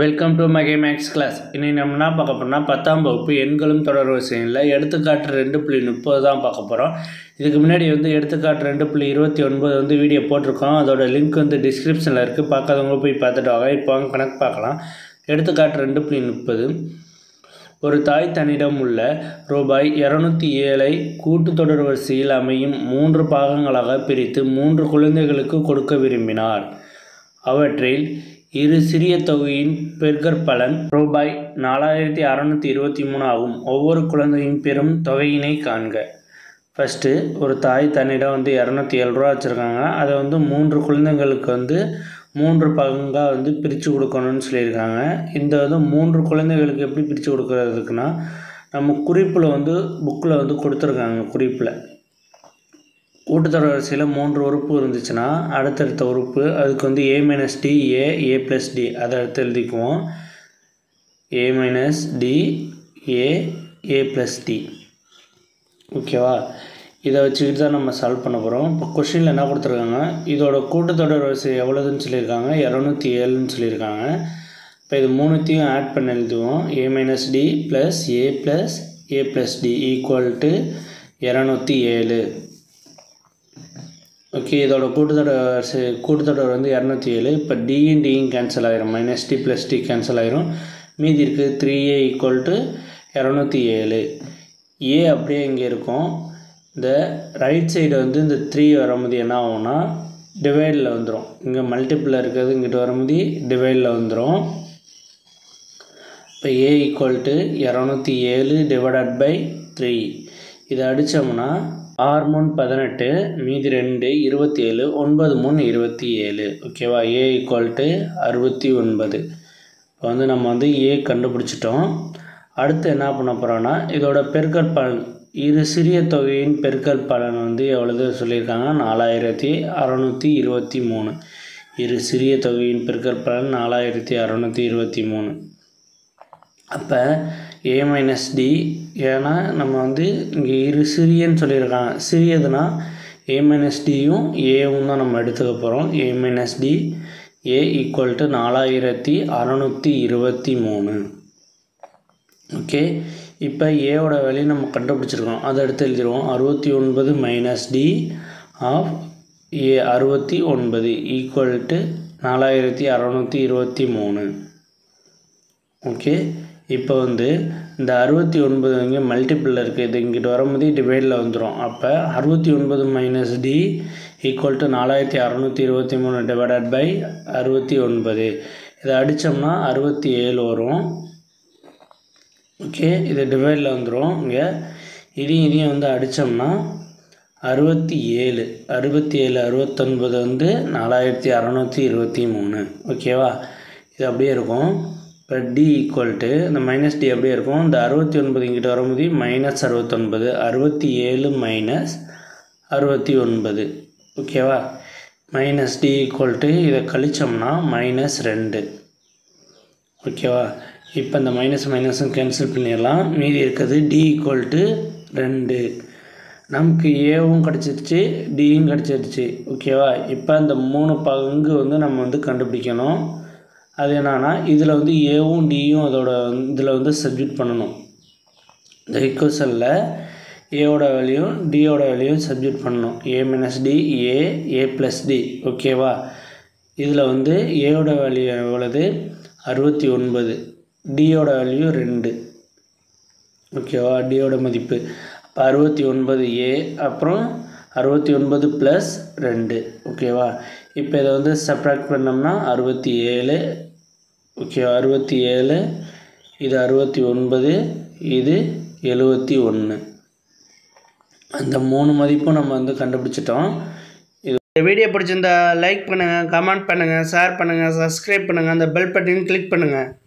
Welcome to மகே maths class. இன்னைக்கு நம்ம என்ன பார்க்க போகிறோம்னா 10ஆம் வகுப்பு எண்களும் தொடர் வரிசையில் எடுத்துக்காட்டு 2.30 தான் பார்க்க போகிறோம். இதுக்கு முன்னாடி எடுத்துக்காட்டு 2.29 வீடியோ போட்டிருக்கோம். அதோட லிங்க் டிஸ்கிரிப்ஷனில் இருக்குது. பார்க்காதவங்க போய் பார்த்துட்டு வாங்க. இப்போ கணக்கு பார்க்கலாம். எடுத்துக்காட்டு 2.30. ஒரு தாய் தன்னிடம் உள்ள ரூபாய் 207 கூட்டு தொடர் வரிசையில் அமையும் 3 பாகங்களாக பிரித்து 3 குழந்தைகளுக்கு கொடுக்க விரும்பினார். அவற்றில் இரு சிறிய தொகையின் பெருக்கற்பலன் ரூபாய் 4623 ஆகும். ஒவ்வொரு குழந்தையும் பெறும் தொகையினை காண்க. ஃபஸ்ட்டு, ஒரு தாய் தன்னிடம் 207 ரூபா வச்சுருக்காங்க. அதை 3 குழந்தைங்களுக்கு 3 பங்காக பிரித்து கொடுக்கணும்னு சொல்லியிருக்காங்க. இந்த 3 குழந்தைகளுக்கு எப்படி பிரித்து கொடுக்கறதுக்குன்னா, நம்ம குறிப்பில் புக்கில் கொடுத்துருக்காங்க. குறிப்பில் கூட்டுத்தொடர் வரிசையில் 3 உறுப்பு இருந்துச்சுன்னா அடுத்தடுத்த உறுப்பு அதுக்கு a - d a + d அதை அடுத்து எழுதிக்குவோம். a - d a + d. ஓகேவா? இதை வச்சுக்கிட்டு தான் நம்ம சால்வ் பண்ண போகிறோம். இப்போ கொஷினில் என்ன கொடுத்துருக்காங்க, இதோட கூட்டுத்தொடர் வரிசை எவ்வளோதுன்னு சொல்லியிருக்காங்க, 207ன்னு சொல்லியிருக்காங்க. இப்போ இது மூணுத்தையும் ஆட் பண்ணி எழுதுவோம். a - d + a + d = 207. Okay, இதோட கூட்டுத்தொடர் 207. இப்போ டியும் கேன்சல் ஆகிரும். -d + d கேன்சல் ஆகிரும். மீதி இருக்குது 3a = 207. a அப்படியே இங்கே இருக்கும். இந்த ரைட் சைடு இந்த 3 வரும்போது என்ன ஆகும்னா டிவைடில் வந்துடும். இங்கே மல்டிப்பிளில் இருக்கிறது இங்கிட்டு வரும்போது டிவைடில் வந்துடும். இப்போ a = 207 / 3. இதை அடித்தோம்னா 6 - 3 = 18, மீதி 2 27, 9 - 3 = 27. ஓகேவா? a = 69. இப்போ நம்ம a கண்டுபிடிச்சிட்டோம். அடுத்து என்ன பண்ண போகிறோன்னா, இதோட பெருக்கற்பலன் இரு சிறிய தொகையின் பெருக்கற்பலன் எவ்வளவு சொல்லியிருக்காங்க, 4623. இரு சிறிய தொகையின் பெருக்கற்பலன் 4623. அப்போ a - d, ஏன்னா நம்ம இங்கே இரு சிறியன்னு சொல்லியிருக்காங்க. சிறியதுன்னா a - dயும் aவும் தான் நம்ம எடுத்துக்க போகிறோம். a - d a = 4623. ஓகே, இப்போ ஏவோட வேல்யூ நம்ம கண்டுபிடிச்சிருக்கோம். அதை எடுத்து எழுதிடுவோம். 69 - d ஆஃப் a 69 = 4623. ஓகே, இப்போ இந்த 69 இங்கே மல்டிப்பிளில் இருக்குது. இது இங்கிட்டு வரும்போது டிவைடில் வந்துடும். அப்போ 69 - d = 4623 / 69. இதை அடித்தோம்னா 67 வரும். ஓகே, இது டிவைடில் வந்துடும். இங்கே இதையும் அடித்தோம்னா 67 69 4623. ஓகேவா? இது அப்படியே இருக்கும். இப்போ d = இந்த -d அப்படியே இருக்கும். இந்த 69 இங்கிட்ட வரும்போது -69, 67 - 69. ஓகேவா? -d = இதை கழிச்சோம்னா -2. ஓகேவா? இப்போ இந்த மைனஸும் கேன்சல் பண்ணிடலாம். மீதி இருக்கிறது d = 2. நமக்கு ஏவும் கிடச்சிருச்சு, டியும் கிடச்சிருச்சு. ஓகேவா? இப்போ அந்த 3 பங்கு நம்ம கண்டுபிடிக்கணும். அது என்னன்னா, இதில் ஏவும் டியும் அதோட இதில் சப்ஜெக்ட் பண்ணணும். இந்த ஈக்குவேஷனில் ஏவோட வேல்யூயும் டியோட வேல்யூயும் சப்ஜெக்ட் பண்ணணும். a - d a + d. ஓகேவா? இதில் ஏவோட வேல்யூ எவ்வளவு, 69. டியோட வேல்யூ 2. ஓகேவா? டியோட மதிப்பு அப்போ 69a, அப்புறம் 69 + 2. ஓகேவா? இப்போ இதை சப்ராக்ட் பண்ணோம்னா 67. ஓகேவா? 67, இது 69, இது 71. அந்த 3 மதிப்பும் நம்ம கண்டுபிடிச்சிட்டோம். இந்த வீடியோ பிடிச்சிருந்தா லைக் பண்ணுங்கள், கமெண்ட் பண்ணுங்கள், ஷேர் பண்ணுங்கள், சப்ஸ்கிரைப் பண்ணுங்கள், அந்த பெல் பட்டனையும் கிளிக் பண்ணுங்கள்.